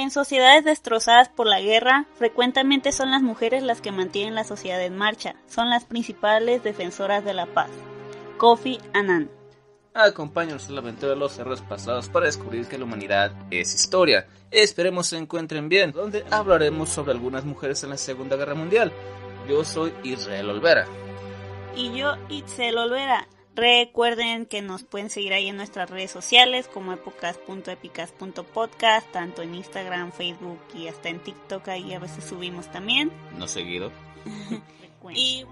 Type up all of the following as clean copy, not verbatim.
En sociedades destrozadas por la guerra, frecuentemente son las mujeres las que mantienen la sociedad en marcha, son las principales defensoras de la paz. Kofi Annan. Acompáñanos en la aventura de los errores pasados para descubrir que la humanidad es historia. Esperemos se encuentren bien, donde hablaremos sobre algunas mujeres en la Segunda Guerra Mundial. Yo soy Israel Olvera. Y yo, Itzel Olvera. Recuerden que nos pueden seguir ahí en nuestras redes sociales como epocas.epicas.podcast, tanto en Instagram, Facebook y hasta en TikTok, ahí a veces subimos también. No seguido. Y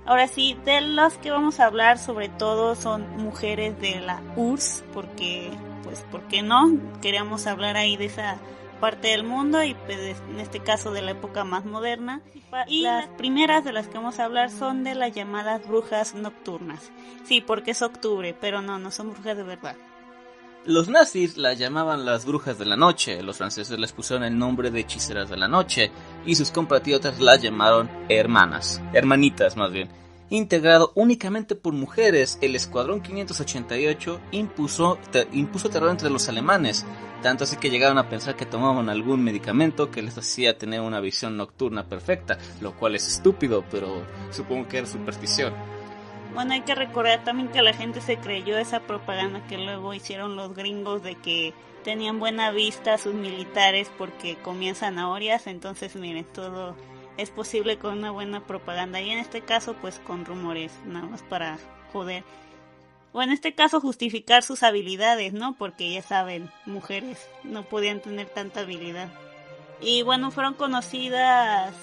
ahora sí, de las que vamos a hablar sobre todo son mujeres de la URSS, porque, pues, ¿por qué no? Queríamos hablar ahí de esa parte del mundo y pues, en este caso de la época más moderna. Y las primeras de las que vamos a hablar son de las llamadas brujas nocturnas. Sí, porque es octubre, pero no son brujas de verdad. Los nazis las llamaban las brujas de la noche, los franceses les pusieron el nombre de hechiceras de la noche y sus compatriotas las llamaron hermanitas más bien. Integrado únicamente por mujeres, el Escuadrón 588 impuso terror entre los alemanes, tanto así que llegaron a pensar que tomaban algún medicamento que les hacía tener una visión nocturna perfecta, lo cual es estúpido, pero supongo que era superstición. Bueno, hay que recordar también que la gente se creyó esa propaganda que luego hicieron los gringos de que tenían buena vista sus militares porque comían zanahorias, entonces miren, todo es posible con una buena propaganda y en este caso pues con rumores, nada más para joder. O en este caso justificar sus habilidades, ¿no? Porque ya saben, mujeres no podían tener tanta habilidad. Y bueno, fueron conocidas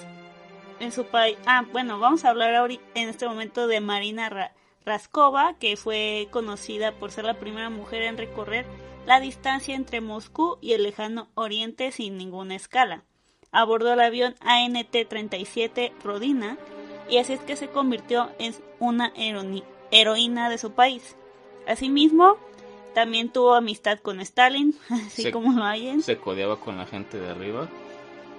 en su país. Vamos a hablar ahorita en este momento de Marina Raskova, que fue conocida por ser la primera mujer en recorrer la distancia entre Moscú y el lejano oriente sin ninguna escala. Abordó el avión ANT-37 Rodina y así es que se convirtió en una heroína de su país. Asimismo, también tuvo amistad con Stalin, así como lo hayan. Se codeaba con la gente de arriba.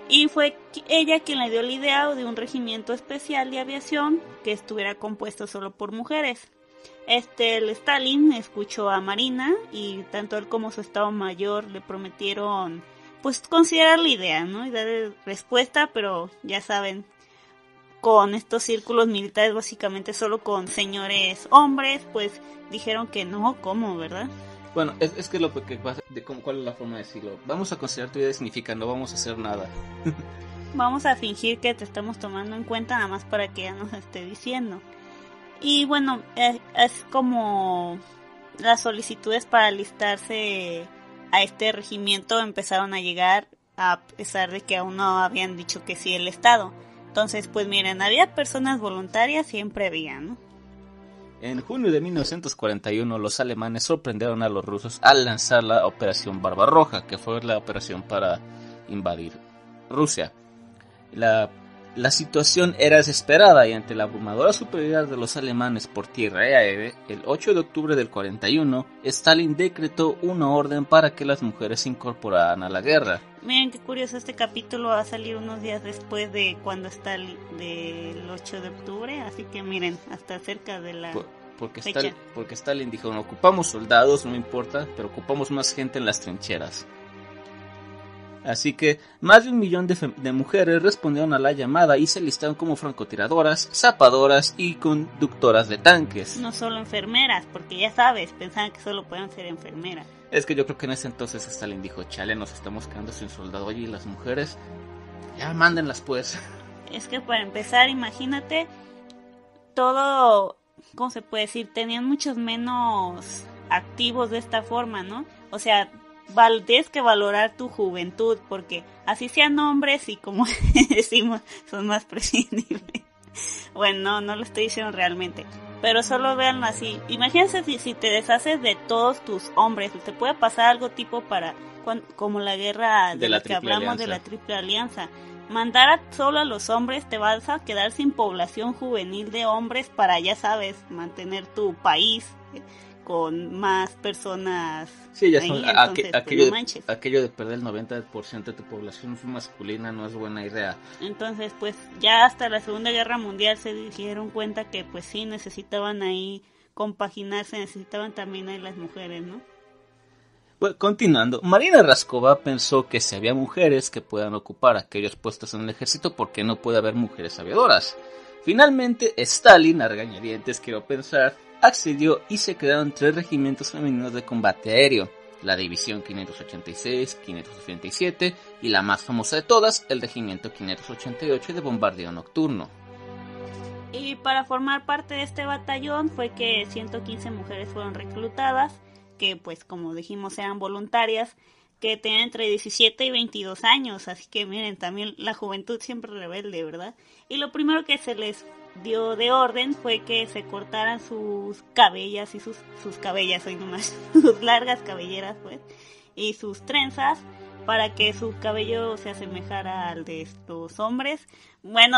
Y fue ella quien le dio la idea de un regimiento especial de aviación que estuviera compuesto solo por mujeres. El Stalin escuchó a Marina y tanto él como su estado mayor le prometieron pues considerar la idea, ¿no? Y darle respuesta, pero ya saben, con estos círculos militares básicamente solo con señores hombres, pues dijeron que no, ¿cómo, verdad? Bueno, es que lo que pasa, ¿cuál es la forma de decirlo? Vamos a considerar tu idea significa no vamos a hacer nada. Vamos a fingir que te estamos tomando en cuenta nada más para que ella nos esté diciendo. Y bueno, es como las solicitudes para alistarse a este regimiento empezaron a llegar a pesar de que aún no habían dicho que sí el Estado. Entonces, pues miren, había personas voluntarias, siempre había, ¿no? En junio de 1941, los alemanes sorprendieron a los rusos al lanzar la Operación Barbarroja, que fue la operación para invadir Rusia. La situación era desesperada y ante la abrumadora superioridad de los alemanes por tierra y aire, el 8 de octubre del 41, Stalin decretó una orden para que las mujeres se incorporaran a la guerra. Miren qué curioso, este capítulo va a salir unos días después de cuando está del 8 de octubre, así que miren, hasta cerca de la fecha. Porque Stalin dijo, no ocupamos soldados, no me importa, pero ocupamos más gente en las trincheras. Así que más de 1 millón de mujeres respondieron a la llamada y se listaron como francotiradoras, zapadoras y conductoras de tanques. No solo enfermeras, porque ya sabes, pensaban que solo podían ser enfermeras. Es que yo creo que en ese entonces Stalin dijo, chale, nos estamos quedando sin soldado allí y las mujeres, ya mándenlas pues. Es que para empezar, imagínate, todo, ¿cómo se puede decir? Tenían muchos menos activos de esta forma, ¿no? O sea, tienes que valorar tu juventud, porque así sean hombres y como decimos, son más prescindibles. Bueno, no lo estoy diciendo realmente, pero solo véanlo así. Imagínense si te deshaces de todos tus hombres, te puede pasar algo tipo como la guerra de la que hablamos de la Triple Alianza. Mandar solo a los hombres, te vas a quedar sin población juvenil de hombres para, ya sabes, mantener tu país con más personas. Sí, ya ahí, son, entonces, aquello de perder el 90% de tu población masculina no es buena idea. Entonces, pues ya hasta la Segunda Guerra Mundial se dieron cuenta que pues sí necesitaban ahí compaginarse, necesitaban también ahí las mujeres, ¿no? Bueno, continuando, Marina Raskova pensó que si había mujeres que puedan ocupar aquellos puestos en el ejército, ¿por qué no puede haber mujeres aviadoras? Finalmente, Stalin, a regañadientes quiero pensar, accedió y se crearon 3 regimientos femeninos de combate aéreo, la División 586, 587 y la más famosa de todas, el Regimiento 588 de bombardeo nocturno. Y para formar parte de este batallón fue que 115 mujeres fueron reclutadas, que pues como dijimos eran voluntarias, que tenían entre 17 y 22 años, así que miren, también la juventud siempre rebelde, ¿verdad? Y lo primero que se les dio de orden fue que se cortaran sus cabellas y sus cabellas, hoy nomás, sus largas cabelleras pues, y sus trenzas, para que su cabello se asemejara al de estos hombres. Bueno,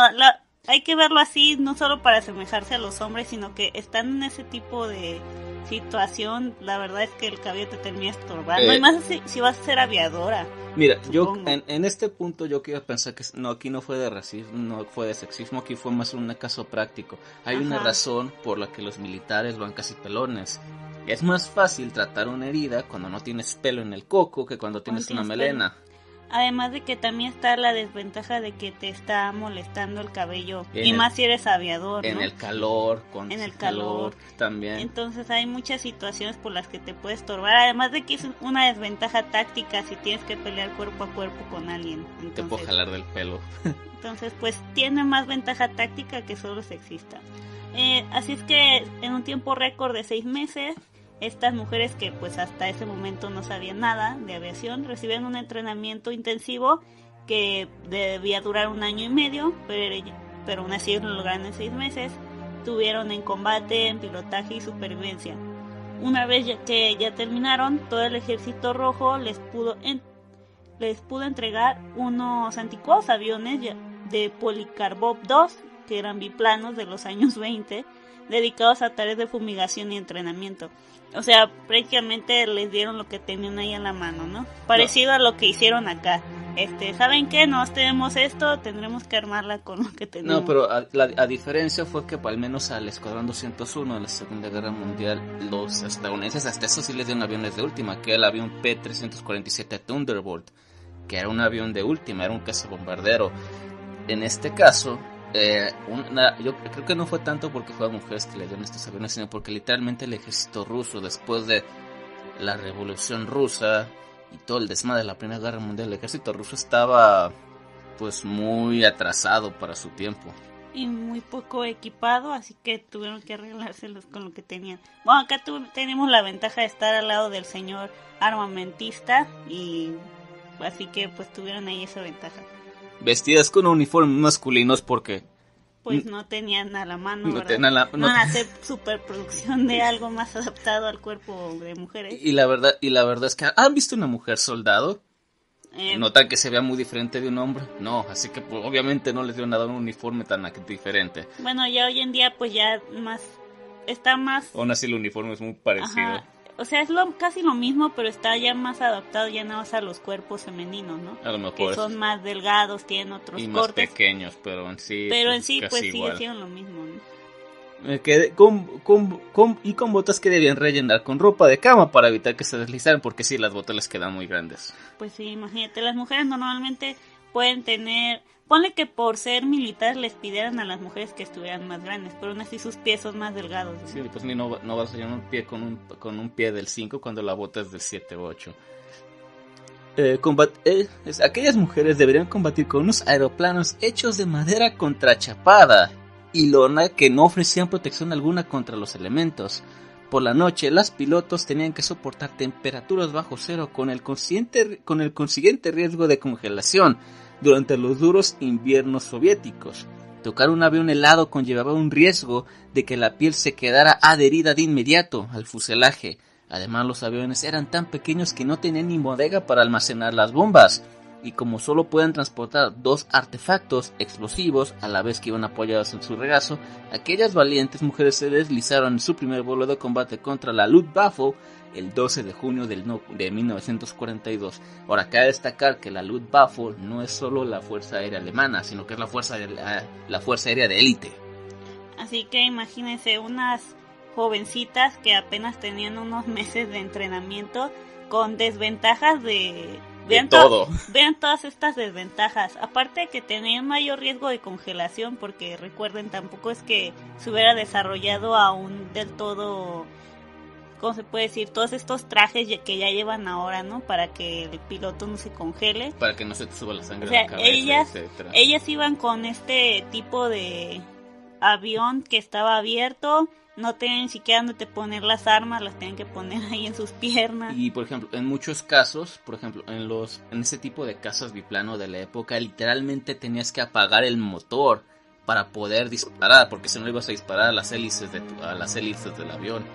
hay que verlo así, no solo para asemejarse a los hombres, sino que están en ese tipo de situación, la verdad es que el cabello te termina estorbando, y más si vas a ser aviadora. Mira, supongo. yo en este punto yo quiero pensar que no, aquí no fue de racismo, no fue de sexismo, aquí fue más un caso práctico. Hay una razón por la que los militares van casi pelones. Es más fácil tratar una herida cuando no tienes pelo en el coco que cuando tienes una melena. Además de que también está la desventaja de que te está molestando el cabello, y más si eres aviador, ¿no? En el calor, en el calor también. Entonces hay muchas situaciones por las que te puedes estorbar, además de que es una desventaja táctica si tienes que pelear cuerpo a cuerpo con alguien. Entonces, te puedo jalar del pelo. Entonces pues tiene más ventaja táctica que solo sexista. Así es que en un tiempo récord de 6 meses, estas mujeres que pues hasta ese momento no sabían nada de aviación recibían un entrenamiento intensivo que debía durar 1 año y medio, pero aún así lo lograron en 6 meses. Tuvieron en combate, en pilotaje y supervivencia. Una vez que ya terminaron, todo el ejército rojo les pudo entregar unos antiguos aviones de Polikarpov 2, que eran biplanos de los años 20, dedicados a tareas de fumigación y entrenamiento. O sea, prácticamente les dieron lo que tenían ahí en la mano, ¿no? Parecido a lo que hicieron acá. ¿Saben qué? Nos tenemos esto, tendremos que armarla con lo que tenemos. No, pero a diferencia fue que al menos al Escuadrón 201 de la Segunda Guerra Mundial, los estadounidenses hasta eso sí les dieron aviones de última, que era el avión P-347 Thunderbolt, que era un avión de última, era un cazabombardero. En este caso, yo creo que no fue tanto porque fueron mujeres que le dieron estos aviones, sino porque literalmente el ejército ruso, después de la Revolución Rusa y todo el desmadre de la Primera Guerra Mundial, el ejército ruso estaba pues muy atrasado para su tiempo y muy poco equipado, así que tuvieron que arreglárselos con lo que tenían. Bueno, acá tenemos la ventaja de estar al lado del señor armamentista, y así que pues tuvieron ahí esa ventaja. Vestidas con uniformes masculinos porque pues no tenían a la mano, no van a hacer superproducción de algo más adaptado al cuerpo de mujeres. Y la verdad es que ¿han visto una mujer soldado? ¿Notan que se vea muy diferente de un hombre? No, así que pues, obviamente no les dieron nada un uniforme tan diferente. Bueno, ya hoy en día pues ya está más... Aún así el uniforme es muy parecido. Ajá. O sea, es casi lo mismo, pero está ya más adaptado ya nada más a los cuerpos femeninos, ¿no? A lo mejor. Que son más delgados, tienen otros y cortes. Más pequeños, pero en sí pues sigue igual. siendo lo mismo, ¿no? Me quedé con botas que debían rellenar con ropa de cama para evitar que se deslizaran, porque sí, las botas les quedan muy grandes. Pues sí, imagínate, las mujeres normalmente pueden tener... Ponle que por ser militares les pidieran a las mujeres que estuvieran más grandes, pero aún así sus pies son más delgados, ¿no? Sí, pues no vas a llevar un pie con un pie del 5 cuando la bota es del 7 o 8. Aquellas mujeres deberían combatir con unos aeroplanos hechos de madera contrachapada y lona que no ofrecían protección alguna contra los elementos. Por la noche, las pilotos tenían que soportar temperaturas bajo cero con el consiguiente riesgo de congelación durante los duros inviernos soviéticos. Tocar un avión helado conllevaba un riesgo de que la piel se quedara adherida de inmediato al fuselaje. Además, los aviones eran tan pequeños que no tenían ni bodega para almacenar las bombas, y como solo pueden transportar 2 artefactos explosivos a la vez que iban apoyados en su regazo, aquellas valientes mujeres se deslizaron en su primer vuelo de combate contra la Luftwaffe el 12 de junio de 1942. Ahora, cabe destacar que la Luftwaffe no es solo la Fuerza Aérea Alemana, sino que es la Fuerza Aérea de élite. Así que imagínense unas jovencitas que apenas tenían unos meses de entrenamiento, con desventajas de todo. Vean todas estas desventajas. Aparte de que tenían mayor riesgo de congelación, porque recuerden, tampoco es que se hubiera desarrollado aún del todo, ¿cómo se puede decir? Todos estos trajes que ya llevan ahora, ¿no? Para que el piloto no se congele. Para que no se te suba la sangre O sea, a la cabeza, ellas iban con este tipo de avión que estaba abierto. No tenían ni siquiera donde poner las armas, las tenían que poner ahí en sus piernas. Y por ejemplo, en muchos casos, por ejemplo, en ese tipo de casas biplano de la época, literalmente tenías que apagar el motor para poder disparar, porque si no ibas a disparar a las hélices del avión.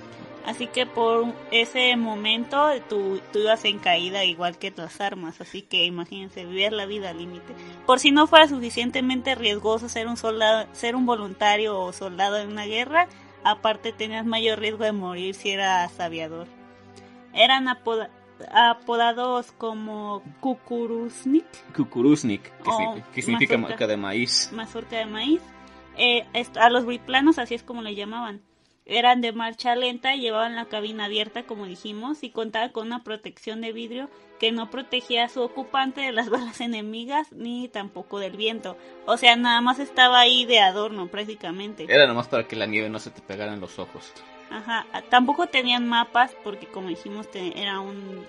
Así que por ese momento tú ibas en caída igual que las armas, así que imagínense, vivir la vida al límite. Por si no fuera suficientemente riesgoso ser un soldado, ser un voluntario o soldado en una guerra, aparte tenías mayor riesgo de morir si eras aviador. Eran apodados como Kukuruznik, que significa mazorca de maíz. Mazorca de maíz. A los biplanos así es como le llamaban. Eran de marcha lenta y llevaban la cabina abierta, como dijimos, y contaban con una protección de vidrio que no protegía a su ocupante de las balas enemigas ni tampoco del viento. O sea, nada más estaba ahí de adorno prácticamente. Era nada más para que la nieve no se te pegara en los ojos. Ajá, tampoco tenían mapas porque, como dijimos, era un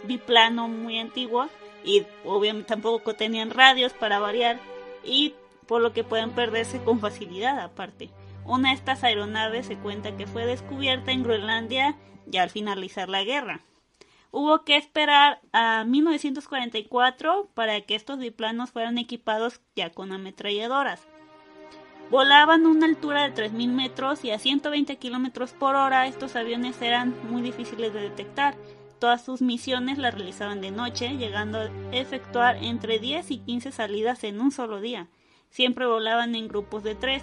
biplano muy antiguo y obviamente tampoco tenían radios para variar, y por lo que pueden perderse con facilidad aparte. Una de estas aeronaves se cuenta que fue descubierta en Groenlandia ya al finalizar la guerra. Hubo que esperar a 1944 para que estos biplanos fueran equipados ya con ametralladoras. Volaban a una altura de 3.000 metros y a 120 kilómetros por hora. Estos aviones eran muy difíciles de detectar. Todas sus misiones las realizaban de noche, llegando a efectuar entre 10 y 15 salidas en un solo día. Siempre volaban en grupos de 3.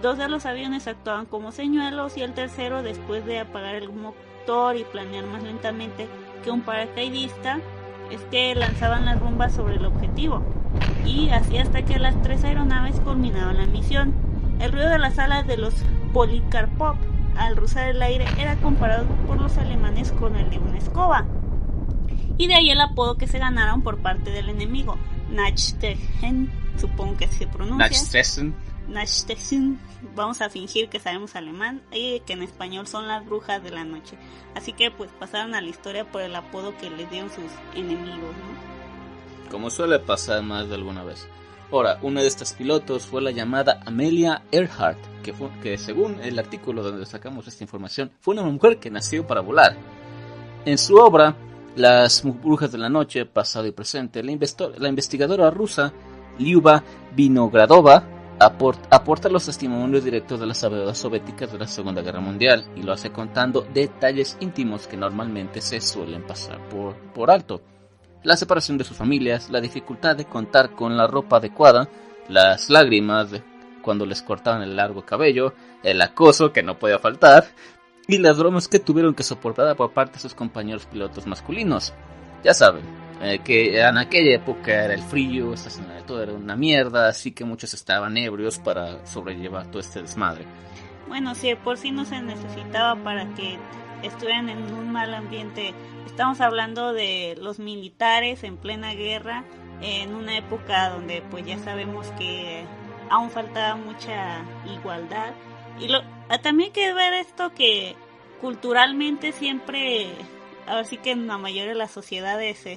2 de los aviones actuaban como señuelos y el tercero, después de apagar el motor y planear más lentamente que un paracaidista, es que lanzaban las bombas sobre el objetivo. Y así hasta que las 3 aeronaves culminaban la misión. El ruido de las alas de los Polikarpov al rozar el aire era comparado por los alemanes con el de una escoba. Y de ahí el apodo que se ganaron por parte del enemigo, Nachtstern, supongo que se pronuncia. Nachtstern, vamos a fingir que sabemos alemán, y que en español son las brujas de la noche. Así que pues pasaron a la historia por el apodo que les dieron sus enemigos, ¿no? Como suele pasar más de alguna vez. Ahora, una de estas pilotos fue la llamada Amelia Earhart, que según el artículo donde sacamos esta información, fue una mujer que nació para volar. En su obra, Las brujas de la noche, pasado y presente, la investigadora rusa Lyuba Vinogradova aporta los testimonios directos de las aviadoras soviéticas de la Segunda Guerra Mundial y lo hace contando detalles íntimos que normalmente se suelen pasar por alto. La separación de sus familias, la dificultad de contar con la ropa adecuada, las lágrimas cuando les cortaban el largo cabello, el acoso que no podía faltar y las bromas que tuvieron que soportar por parte de sus compañeros pilotos masculinos. Ya saben, que en aquella época era el frío, todo era una mierda, así que muchos estaban ebrios para sobrellevar todo este desmadre. Bueno, si de por sí no se necesitaba para que estuvieran en un mal ambiente. Estamos hablando de los militares en plena guerra, en una época donde pues ya sabemos que aún faltaba mucha igualdad. Y también hay que ver esto que culturalmente siempre, ahora sí que en la mayoría de las sociedades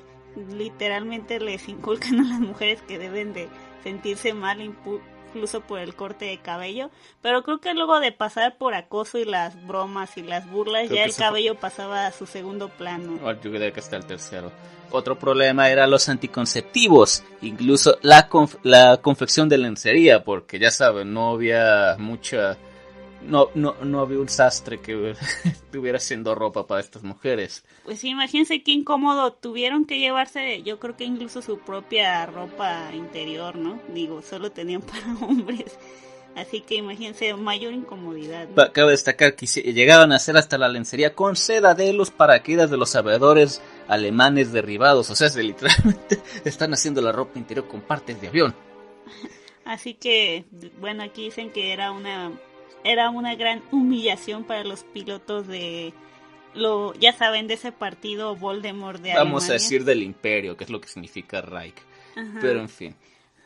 literalmente les inculcan a las mujeres que deben de sentirse mal incluso por el corte de cabello, pero creo que luego de pasar por acoso y las bromas y las burlas, ya el cabello pasaba a su segundo plano. Yo creo que está el tercero. Otro problema era los anticonceptivos, incluso la confección de lencería, porque ya saben, no había mucha... No había un sastre que estuviera haciendo ropa para estas mujeres. Pues imagínense qué incómodo, tuvieron que llevarse, yo creo que incluso su propia ropa interior, ¿no? Digo, solo tenían para hombres, así que imagínense, mayor incomodidad, ¿no? Cabe destacar que llegaban a hacer hasta la lencería con seda de los paracaídas de los aviadores alemanes derribados, o sea, literalmente están haciendo la ropa interior con partes de avión. Así que, bueno, aquí dicen que era una gran humillación para los pilotos de ya saben, de ese partido Voldemort de Vamos Alemania. a decir del Imperio, que es lo que significa Reich. Ajá. Pero en fin.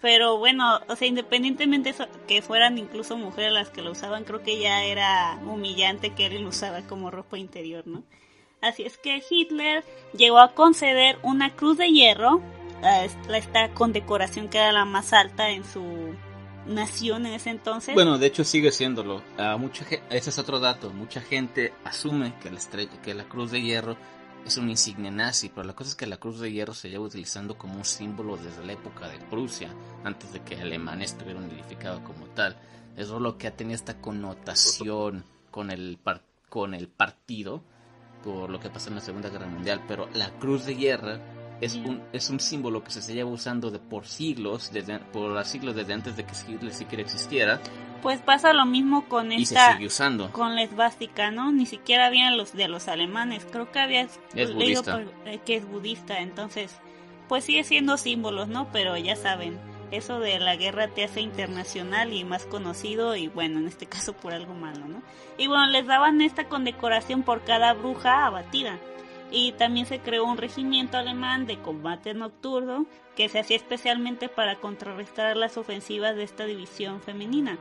Pero bueno, o sea, independientemente que fueran incluso mujeres las que lo usaban, creo que ya era humillante que él lo usara como ropa interior, ¿no? Así es que Hitler llegó a conceder una cruz de hierro, esta condecoración que era la más alta en su nación en ese entonces. Bueno, de hecho sigue siéndolo. Ese es otro dato. Mucha gente asume que la cruz de hierro es una insignia nazi, pero la cosa es que la cruz de hierro se lleva utilizando como un símbolo desde la época de Prusia, antes de que Alemania estuviera unificado como tal. Eso es lo que ha tenido esta connotación con el partido, por lo que pasó en la Segunda Guerra Mundial, pero la cruz de hierro es un símbolo que se lleva usando por siglos, desde antes de que Hitler siquiera existiera. Pues pasa lo mismo con y se sigue usando. Con la esvástica, ¿no? Ni siquiera habían los de los alemanes. Creo que habías leído que es budista, entonces pues sigue siendo símbolos, ¿no? Pero ya saben, eso de la guerra te hace internacional y más conocido, y bueno, en este caso por algo malo, ¿no? Y bueno, les daban esta condecoración por cada bruja abatida. Y también se creó un regimiento alemán de combate nocturno que se hacía especialmente para contrarrestar las ofensivas de esta división femenina.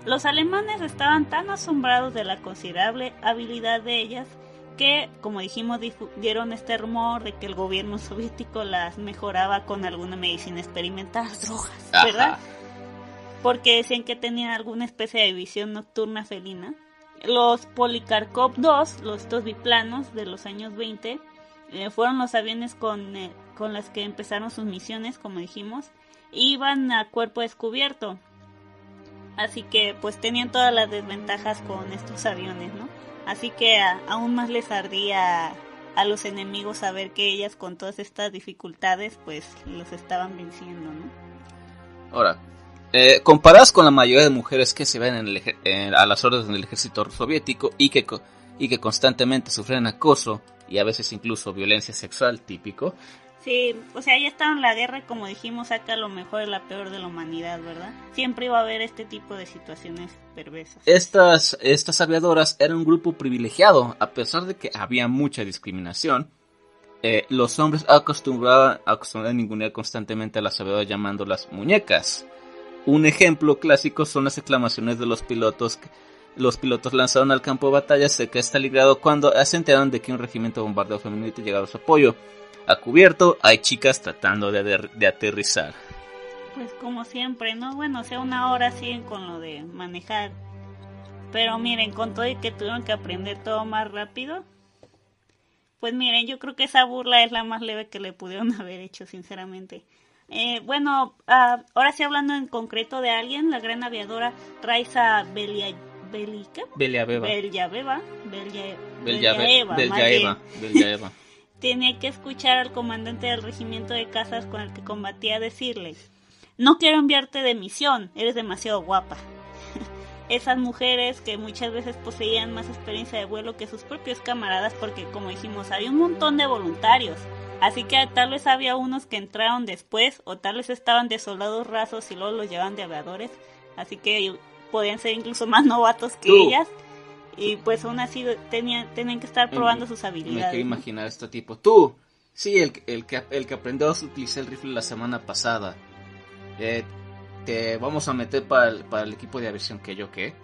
Los alemanes estaban tan asombrados de la considerable habilidad de ellas que, como dijimos, difundieron este rumor de que el gobierno soviético las mejoraba con alguna medicina experimental, drogas, ¿verdad? Porque decían que tenían alguna especie de visión nocturna felina. Los Polikarpov II, los estos biplanos de los años 20, fueron los aviones con las que empezaron sus misiones, como dijimos, iban a cuerpo descubierto. Así que pues tenían todas las desventajas con estos aviones, ¿no? Así que aún más les ardía a los enemigos saber que ellas con todas estas dificultades pues los estaban venciendo, ¿no? Ahora, comparadas con la mayoría de mujeres que se ven a las órdenes del ejército soviético y que constantemente sufren acoso y a veces incluso violencia sexual típico. Sí, o sea, ya está en la guerra y como dijimos, saca lo mejor y la peor de la humanidad, ¿verdad? Siempre iba a haber este tipo de situaciones perversas. Estas aviadoras eran un grupo privilegiado, a pesar de que había mucha discriminación. Los hombres acostumbraban a ningunear constantemente a las aviadoras llamándolas muñecas. Un ejemplo clásico son las exclamaciones de los pilotos. Los pilotos lanzaron al campo de batalla cerca de Stalingrado cuando se enteraron de que un regimiento de bombardeo femenino llegaba a su apoyo. A cubierto hay chicas tratando de aterrizar. Pues como siempre, ¿no? Bueno, o sea, una hora siguen con lo de manejar. Pero miren, con todo y que tuvieron que aprender todo más rápido, pues miren, yo creo que esa burla es la más leve que le pudieron haber hecho, sinceramente. Bueno, ahora sí hablando en concreto de alguien, la gran aviadora Raisa Belyaeva tenía que escuchar al comandante del regimiento de cazas con el que combatía decirle: no quiero enviarte de misión, eres demasiado guapa. Esas mujeres que muchas veces poseían más experiencia de vuelo que sus propios camaradas, porque como dijimos, había un montón de voluntarios, así que tal vez había unos que entraron después, o tal vez estaban de soldados rasos y luego los llevaban de aviadores, así que podían ser incluso más novatos que ellas. Y pues aún así tenían que estar probando sus habilidades. Me quiero imaginar este tipo. Tú, sí, el que aprendió a utilizar el rifle la semana pasada. Te vamos a meter para el equipo de aviación. ¿Que yo qué?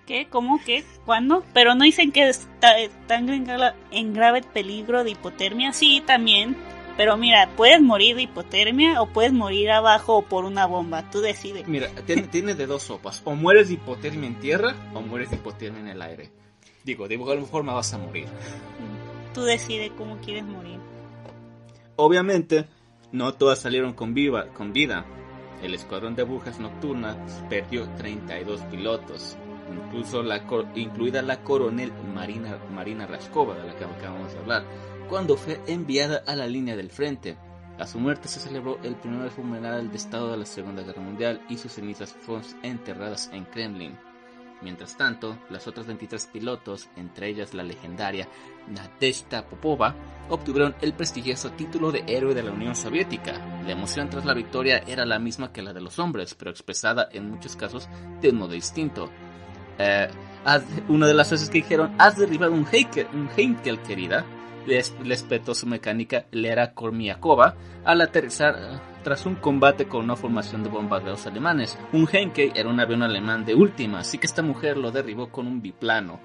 ¿Qué? ¿Cómo? ¿Qué? ¿Cuándo? Pero no dicen que están en grave peligro de hipotermia. Sí, también. Pero mira, puedes morir de hipotermia o puedes morir abajo o por una bomba. Tú decides. Mira, tiene de dos sopas. O mueres de hipotermia en tierra o mueres de hipotermia en el aire. Digo, de igual forma vas a morir. Tú decides cómo quieres morir. Obviamente, no todas salieron con vida. El escuadrón de brujas nocturnas perdió 32 pilotos. Incluida la coronel Marina Raskova, de la que acabamos de hablar, cuando fue enviada a la línea del frente. A su muerte se celebró el primer funeral de Estado de la Segunda Guerra Mundial y sus cenizas fueron enterradas en Kremlin. Mientras tanto, las otras 23 pilotos, entre ellas la legendaria Nadezhda Popova, obtuvieron el prestigioso título de héroe de la Unión Soviética. La emoción tras la victoria era la misma que la de los hombres, pero expresada en muchos casos de un modo distinto. Una de las frases que dijeron: has derribado un Heinkel, querida. Les petó su mecánica Lera Kormiakova al aterrizar tras un combate con una formación de bombarderos alemanes. Un Heinkel era un avión alemán de última, así que esta mujer lo derribó con un biplano.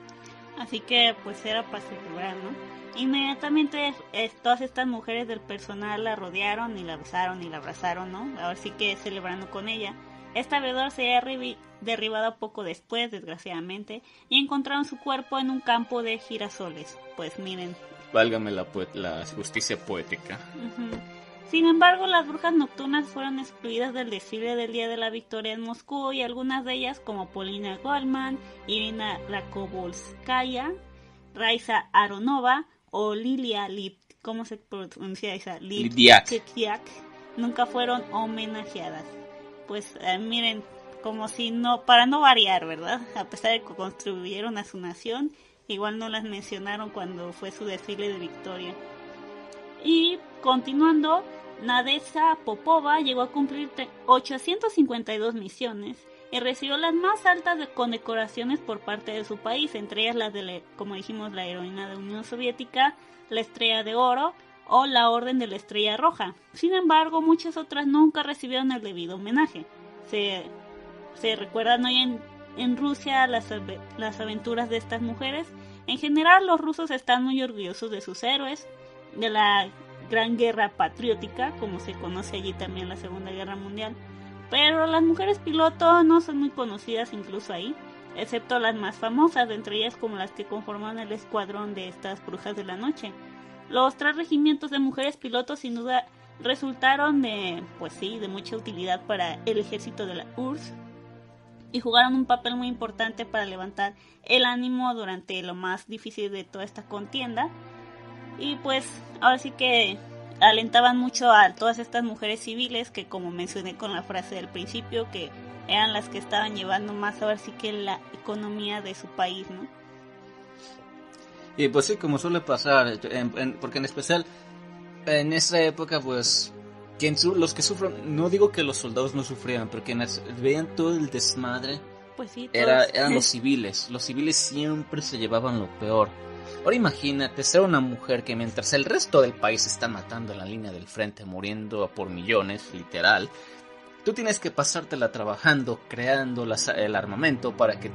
Así que pues era para celebrar, ¿no? Inmediatamente todas estas mujeres del personal la rodearon y la besaron y la abrazaron, ¿no? Ahora sí que celebrando con ella. Este aviador se había derribado poco después, desgraciadamente, y encontraron su cuerpo en un campo de girasoles. Pues miren. Válgame la justicia poética. Uh-huh. Sin embargo, las brujas nocturnas fueron excluidas del desfile del Día de la Victoria en Moscú, y algunas de ellas, como Polina Goldman, Irina Rakobolskaya, Raisa Aronova o Lilia ¿cómo se pronuncia esa? Lidiak, nunca fueron homenajeadas. Pues miren, como si no, para no variar, ¿verdad? A pesar de que contribuyeron a su nación, igual no las mencionaron cuando fue su desfile de victoria. Y continuando, Nadezhda Popova llegó a cumplir 852 misiones y recibió las más altas condecoraciones por parte de su país, entre ellas las de, como dijimos, la heroína de la Unión Soviética, la Estrella de Oro o la Orden de la Estrella Roja. Sin embargo, muchas otras nunca recibieron el debido homenaje. Se recuerdan hoy en Rusia las aventuras de estas mujeres. En general, los rusos están muy orgullosos de sus héroes, de la Gran Guerra Patriótica, como se conoce allí también la Segunda Guerra Mundial. Pero las mujeres piloto no son muy conocidas incluso ahí, excepto las más famosas, entre ellas como las que conforman el escuadrón de estas brujas de la noche. Los 3 regimientos de mujeres pilotos sin duda resultaron de mucha utilidad para el ejército de la URSS y jugaron un papel muy importante para levantar el ánimo durante lo más difícil de toda esta contienda. Y pues ahora sí que alentaban mucho a todas estas mujeres civiles que, como mencioné con la frase del principio, que eran las que estaban llevando más ahora sí que la economía de su país, ¿no? Y pues sí, como suele pasar, porque en especial en esa época, pues los que sufren, no digo que los soldados no sufrían, pero quienes veían todo el desmadre, pues sí, eran los civiles. Los civiles siempre se llevaban lo peor. Ahora imagínate ser una mujer que mientras el resto del país se está matando en la línea del frente, muriendo por millones, literal, tú tienes que pasártela trabajando, creando el armamento para que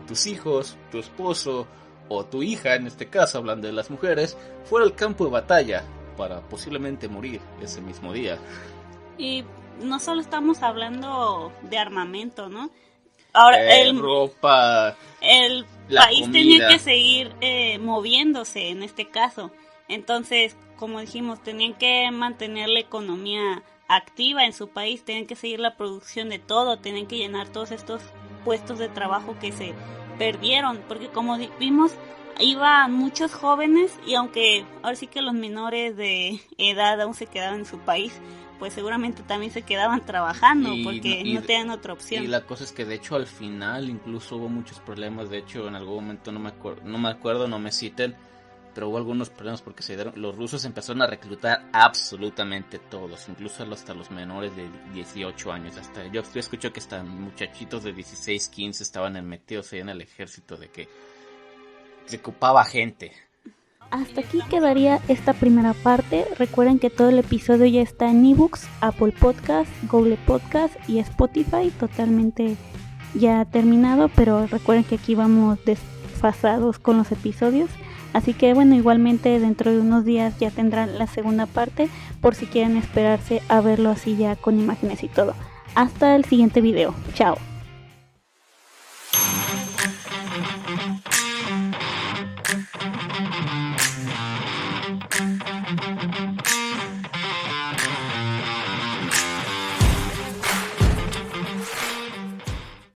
tus hijos, tu esposo o tu hija, en este caso hablando de las mujeres, fuera al campo de batalla para posiblemente morir ese mismo día. Y no solo estamos hablando de armamento, ¿no? Ahora ropa, el país comida. Tenía que seguir moviéndose en este caso. Entonces, como dijimos, tenían que mantener la economía activa en su país, tenían que seguir la producción de todo, tenían que llenar todos estos puestos de trabajo que se perdieron, porque como vimos, iban muchos jóvenes y aunque ahora sí que los menores de edad aún se quedaban en su país, pues seguramente también se quedaban trabajando porque no tenían otra opción. Y la cosa es que de hecho al final incluso hubo muchos problemas. De hecho en algún momento no me acuerdo, no me citen, pero hubo algunos problemas porque los rusos empezaron a reclutar absolutamente todos, incluso hasta los menores de 18 años. Hasta yo escucho que hasta muchachitos de 16, 15 estaban metidos ahí en el ejército, de que se ocupaba gente. Hasta aquí quedaría esta primera parte. Recuerden que todo el episodio ya está en ebooks, Apple Podcast, Google Podcast y Spotify, totalmente ya terminado, pero recuerden que aquí vamos desfasados con los episodios. Así que bueno, igualmente dentro de unos días ya tendrán la segunda parte, por si quieren esperarse a verlo así ya con imágenes y todo. Hasta el siguiente video. Chao.